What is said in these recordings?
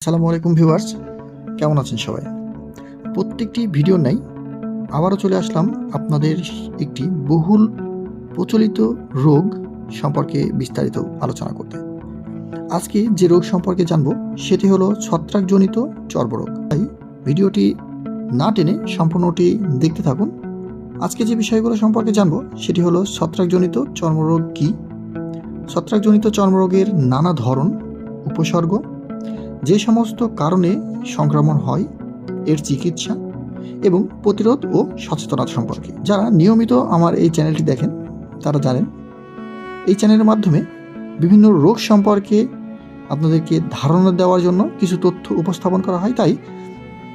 আসসালামু আলাইকুম ভিউয়ার্স, কেমন আছেন সবাই? প্রত্যেকটি ভিডিও নাই আবারও চলে আসলাম আপনাদের একটি বহুল প্রচলিত রোগ সম্পর্কে বিস্তারিত আলোচনা করতে। আজকে যে রোগ সম্পর্কে জানবো সেটি হলো ছত্রাকজনিত চর্মরোগ। তাই ভিডিওটি না টেনে সম্পূর্ণটি দেখতে থাকুন। আজকে যে বিষয়গুলো সম্পর্কে জানবো সেটি হলো ছত্রাকজনিত চর্মরোগ কী, ছত্রাকজনিত চর্মরোগের নানা ধরন, উপসর্গ, যে সমস্ত কারণে সংক্রমণ হয়, এর চিকিৎসা এবং প্রতিরোধ ও সচেতনতা সম্পর্কে। যারা নিয়মিত আমার এই চ্যানেলটি দেখেন তারা জানেন এই চ্যানেলের মাধ্যমে বিভিন্ন রোগ সম্পর্কে আপনাদেরকে ধারণা দেওয়ার জন্য কিছু তথ্য উপস্থাপন করা হয়। তাই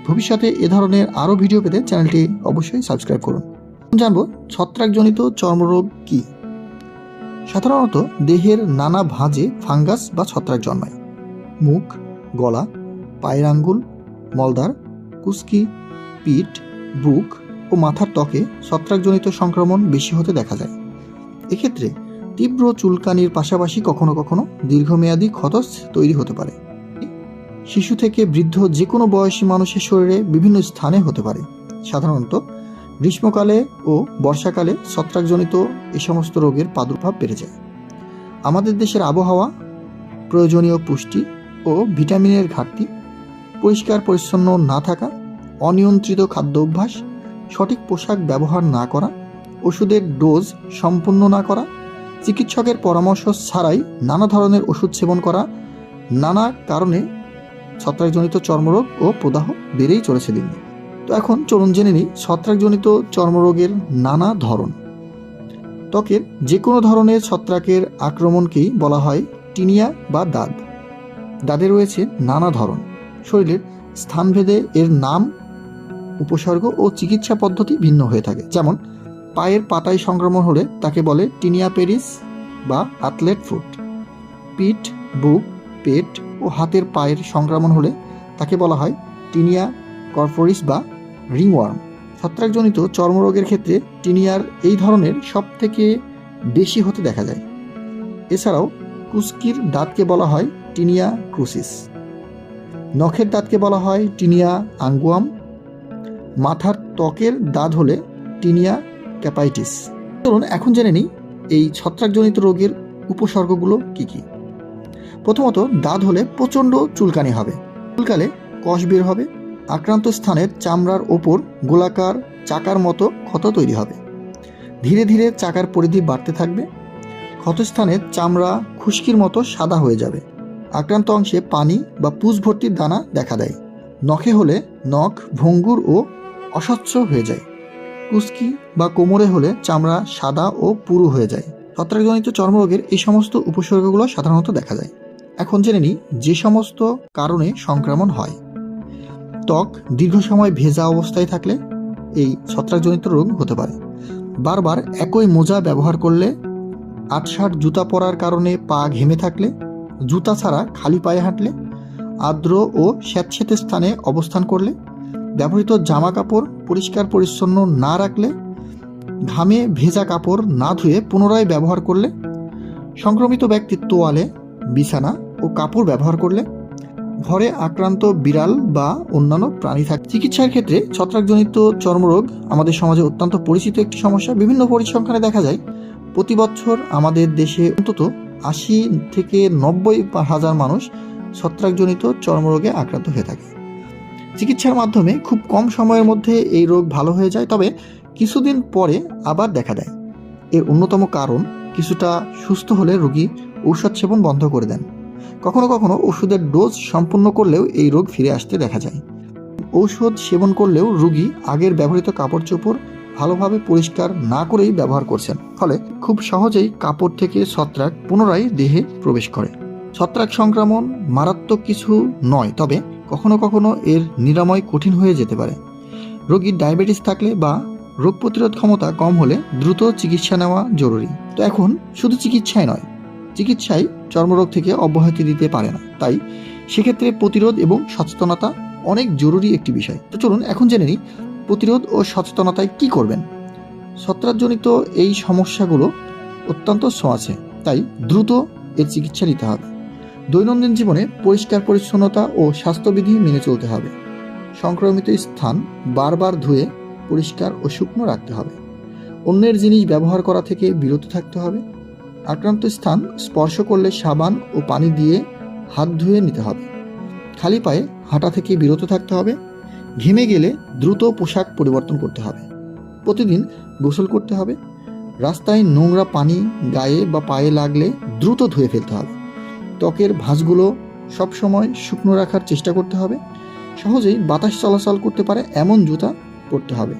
ভবিষ্যতে এ ধরনের আরও ভিডিও পেতে চ্যানেলটি অবশ্যই সাবস্ক্রাইব করুন। জানব ছত্রাকজনিত চর্মরোগ কী। সাধারণত দেহের নানা ভাঁজে ফাঙ্গাস বা ছত্রাক জন্মায়। মুখ, গলা, পায়ের আঙ্গুল, মলদ্বার, কুস্কি, পিঠ, বুক ও মাথার ত্বকে ছত্রাকজনিত সংক্রমণ বেশি হতে দেখা যায়। এক্ষেত্রে তীব্র চুলকানির পাশাপাশি কখনো কখনো দীর্ঘমেয়াদী ক্ষত তৈরি হতে পারে। শিশু থেকে বৃদ্ধ যে কোনো বয়সী মানুষের শরীরে বিভিন্ন স্থানে হতে পারে। সাধারণত গ্রীষ্মকালে ও বর্ষাকালে ছত্রাকজনিত এই সমস্ত রোগের প্রাদুর্ভাব বেড়ে যায়। আমাদের দেশের আবহাওয়া, প্রয়োজনীয় পুষ্টি ও ভিটামিনের ঘাটতি, পরিষ্কার পরিচ্ছন্ন না থাকা, অনিয়ন্ত্রিত খাদ্য অভ্যাস, সঠিক পোশাক ব্যবহার না করা, ওষুধের ডোজ সম্পূর্ণ না করা, চিকিৎসকের পরামর্শ ছাড়াই নানা ধরনের ওষুধ সেবন করা, নানা কারণে ছত্রাকজনিত চর্মরোগ ও প্রদাহ বেড়েই চলেছে দিন। তো এখন চলুন জেনে নিই ছত্রাকজনিত চর্মরোগের নানা ধরন। ত্বকের যে কোনো ধরনের ছত্রাকের আক্রমণকেই বলা হয় টিনিয়া বা দাগ। দাঁতে রয়েছে নানা ধরন। শরীরের স্থানভেদে এর নাম, উপসর্গ ও চিকিৎসা পদ্ধতি ভিন্ন হয়ে থাকে। যেমন পায়ের পাতায় সংক্রমণ হলে তাকে বলে টিনিয়া পেরিস বা অ্যাথলেট ফুট। পিঠ, বুক, পেট ও হাতের পায়ের সংক্রমণ হলে তাকে বলা হয় টিনিয়া কর্পোরিস বা রিংওয়ার্ম। ছত্রাকজনিত চর্মরোগের ক্ষেত্রে টিনিয়ার এই ধরনের সব থেকে বেশি হতে দেখা যায়। এছাড়াও কুস্কির দাঁতকে বলা হয় টিনিয়া ক্রুসিস, নখের দাঁতকে বলা হয় টিনিয়া আঙ্গুয়াম, মাথার ত্বকের দাঁত হলে টিনিয়া ক্যাপাইটিস। চলুন এখন জেনে নিই এই ছত্রাকজনিত রোগের উপসর্গগুলো কি কি। প্রথমত, দাঁত হলে প্রচণ্ড চুলকানি হবে। চুলকালে কষ বের হবে। আক্রান্ত স্থানের চামড়ার ওপর গোলাকার চাকার মতো ক্ষত তৈরি হবে। ধীরে ধীরে চাকার পরিধি বাড়তে থাকবে। ক্ষতস্থানের চামড়া খুশকির মতো সাদা হয়ে যাবে। আক্রান্ত অংশে পানি বা পুঁজ ভর্তির দানা দেখা দেয়। নখে হলে নখ ভঙ্গুর ও অস্বচ্ছ হয়ে যায়। কুস্কি বা কোমরে হলে চামড়া সাদা ও পুরু হয়ে যায়। ছত্রাকজনিত চর্মরোগের এই সমস্ত উপসর্গগুলো সাধারণত দেখা যায়। এখন জেনে নিই যে সমস্ত কারণে সংক্রমণ হয়। ত্বক দীর্ঘ সময় ভেজা অবস্থায় থাকলে এই ছত্রাকজনিত রোগ হতে পারে। বারবার একই মোজা ব্যবহার করলে, আটসাট জুতা পরার কারণে পা ঘেমে থাকলে, জুতা ছাড়া খালি পায়ে হাঁটলে, আর্দ্র ও স্যাঁতসেঁতে স্থানে অবস্থান করলে, ব্যবহৃত জামা কাপড় পরিষ্কার পরিচ্ছন্ন না রাখলে, ঘামে ভেজা কাপড় না ধুয়ে পুনরায় ব্যবহার করলে, সংক্রমিত ব্যক্তির তোয়ালে, বিছানা ও কাপড় ব্যবহার করলে, ঘরে আক্রান্ত বিড়াল বা অন্যান্য প্রাণী থাকে। চিকিৎসার ক্ষেত্রে ছত্রাকজনিত চর্মরোগ আমাদের সমাজে অত্যন্ত পরিচিত একটি সমস্যা। বিভিন্ন পরিসংখ্যানে দেখা যায় প্রতি বছর আমাদের দেশে অন্তত ৮০ থেকে ৯০ হাজার মানুষ ছত্রাকজনিত চর্মরোগে আক্রান্ত হয়ে থাকে। চিকিৎসার মাধ্যমে খুব কম সময়ের মধ্যে এই রোগ ভালো হয়ে যায়, তবে কিছুদিন পরে আবার দেখা দেয়। এর অন্যতম কারণ, কিছুটা সুস্থ হলে রোগী ঔষধ সেবন বন্ধ করে দেন। কখনো কখনো ওষুধের ডোজ সম্পূর্ণ করলেও এই রোগ ফিরে আসতে দেখা যায়। ঔষধ সেবন করলেও রোগী আগের ব্যবহৃত কাপড় চোপড় ভালোভাবে পরিষ্কার না করেই ব্যবহার করছেন, ফলে খুব সহজেই কাপড় থেকে ছত্রাক পুনরায় দেহে প্রবেশ করে। ছত্রাক সংক্রমণ মারাত্মক কিছু নয়, তবে কখনো কখনো এর নিরাময় কঠিন হয়ে যেতে পারে। রোগীর ডায়াবেটিস থাকলে বা রোগ প্রতিরোধ ক্ষমতা কম হলে দ্রুত চিকিৎসা নেওয়া জরুরি। তো এখন শুধু চিকিৎসাই নয়, চিকিৎসায় চর্মরোগ থেকে অব্যাহতি দিতে পারে না। তাই সেক্ষেত্রে প্রতিরোধ এবং সচেতনতা অনেক জরুরি একটি বিষয়। তো চলুন এখন জেনে নিই প্রতিরোধ ও সচেতনতায় কি করবেন। ছত্রাকজনিত এই সমস্যাগুলো অত্যন্ত ছোঁয়াচে, তাই দ্রুত এর চিকিৎসা নিতে হবে। দৈনন্দিন জীবনে পরিষ্কার পরিচ্ছন্নতা ও স্বাস্থ্যবিধি মেনে চলতে হবে। সংক্রমিত স্থান বারবার ধুয়ে পরিষ্কার ও শুকনো রাখতে হবে। অন্যের জিনিস ব্যবহার করা থেকে বিরত থাকতে হবে। আক্রান্ত স্থান স্পর্শ করলে সাবান ও পানি দিয়ে হাত ধুয়ে নিতে হবে। খালি পায়ে হাঁটা থেকে বিরত থাকতে হবে। ঘেমে গেলে দ্রুত পোশাক পরিবর্তন করতে হবে। প্রতিদিন গোসল করতে হবে। রাস্তায় নোংরা পানি গায়ে বা পায়ে লাগলে দ্রুত ধুয়ে ফেলতে হবে। ত্বকের ভাঁজগুলো সবসময় শুকনো রাখার চেষ্টা করতে হবে। সহজেই বাতাস চলাচল করতে পারে এমন জুতা পরতে হবে।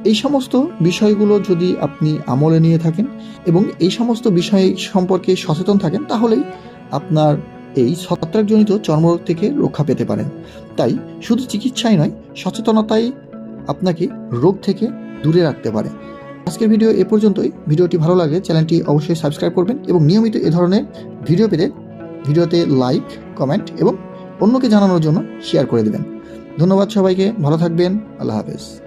এই সমস্ত বিষয়গুলো যদি আপনি আমলে নিয়ে থাকেন এবং এই সমস্ত বিষয় সম্পর্কে সচেতন থাকেন, তাহলেই আপনার এই ছত্রাকজনিত চর্মরোগ থেকে রক্ষা পেতে পারেন। তাই শুধু চিকিৎসাই নয়, সচেতনতাই আপনাকে রোগ থেকে দূরে রাখতে পারে। আজকের ভিডিও এ পর্যন্তই। ভিডিওটি ভালো লাগলে চ্যানেলটি অবশ্যই সাবস্ক্রাইব করবেন এবং নিয়মিত এ ধরনের ভিডিও পেতে ভিডিওতে লাইক, কমেন্ট এবং অন্যকে জানানোর জন্য শেয়ার করে দেবেন। ধন্যবাদ সবাইকে। ভালো থাকবেন। আল্লাহ হাফেজ।